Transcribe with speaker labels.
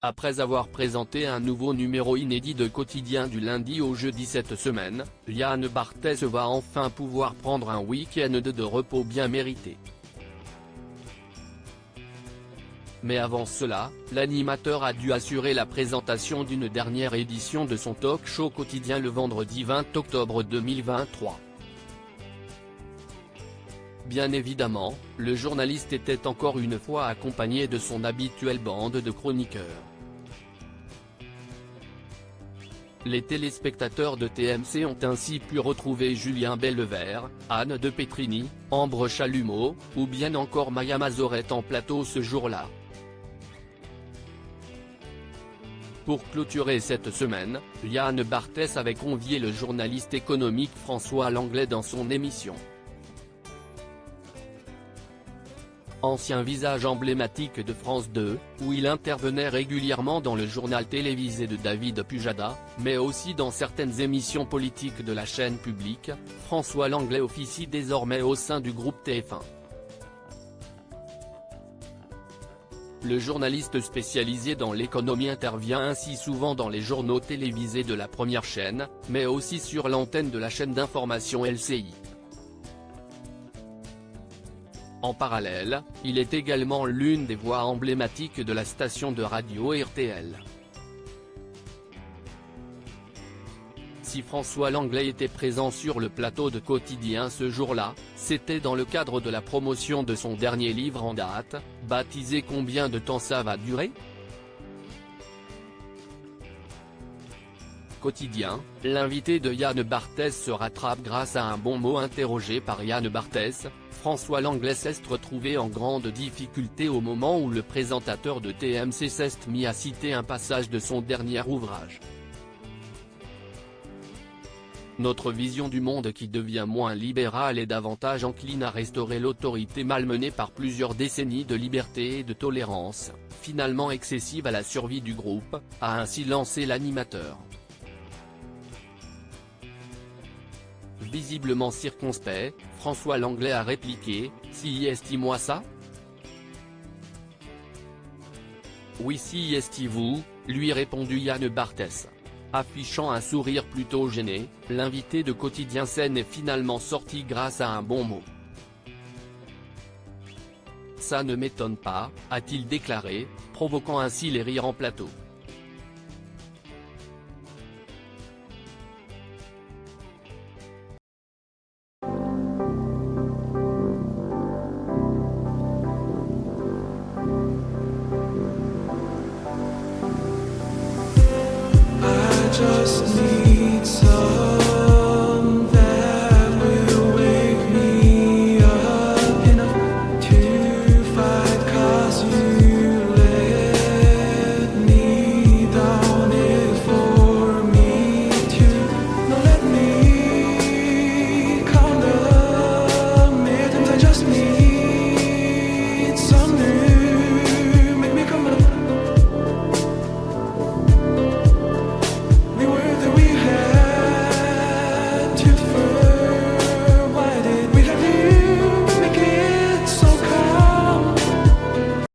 Speaker 1: Après avoir présenté un nouveau numéro inédit de Quotidien du lundi au jeudi cette semaine, Yann Barthès va enfin pouvoir prendre un week-end de repos bien mérité. Mais avant cela, l'animateur a dû assurer la présentation d'une dernière édition de son talk-show quotidien le vendredi 20 octobre 2023. Bien évidemment, le journaliste était encore une fois accompagné de son habituelle bande de chroniqueurs. Les téléspectateurs de TMC ont ainsi pu retrouver Julien Bellevert, Anne de Petrini, Ambre Chalumeau, ou bien encore Maya Mazoret en plateau ce jour-là. Pour clôturer cette semaine, Yann Barthès avait convié le journaliste économique François Langlais dans son émission. Ancien visage emblématique de France 2, où il intervenait régulièrement dans le journal télévisé de David Pujada, mais aussi dans certaines émissions politiques de la chaîne publique, François Langlais officie désormais au sein du groupe TF1. Le journaliste spécialisé dans l'économie intervient ainsi souvent dans les journaux télévisés de la première chaîne, mais aussi sur l'antenne de la chaîne d'information LCI. En parallèle, il est également l'une des voix emblématiques de la station de radio RTL. Si François Langlais était présent sur le plateau de Quotidien ce jour-là, c'était dans le cadre de la promotion de son dernier livre en date, baptisé Combien de temps ça va durer ? Quotidien, l'invité de Yann Barthès se rattrape grâce à un bon mot interrogé par Yann Barthès. François Langlais s'est retrouvé en grande difficulté au moment où le présentateur de TMC s'est mis à citer un passage de son dernier ouvrage. Notre vision du monde qui devient moins libérale et davantage encline à restaurer l'autorité malmenée par plusieurs décennies de liberté et de tolérance, finalement excessive à la survie du groupe, a ainsi lancé l'animateur. Visiblement circonspect, François Langlais a répliqué « Si esti-moi ça ?» « Oui si esti-vous », lui répondu Yann Barthès. Affichant un sourire plutôt gêné, l'invité de Quotidien s'en est finalement sorti grâce à un bon mot. « Ça ne m'étonne pas », a-t-il déclaré, provoquant ainsi les rires en plateau.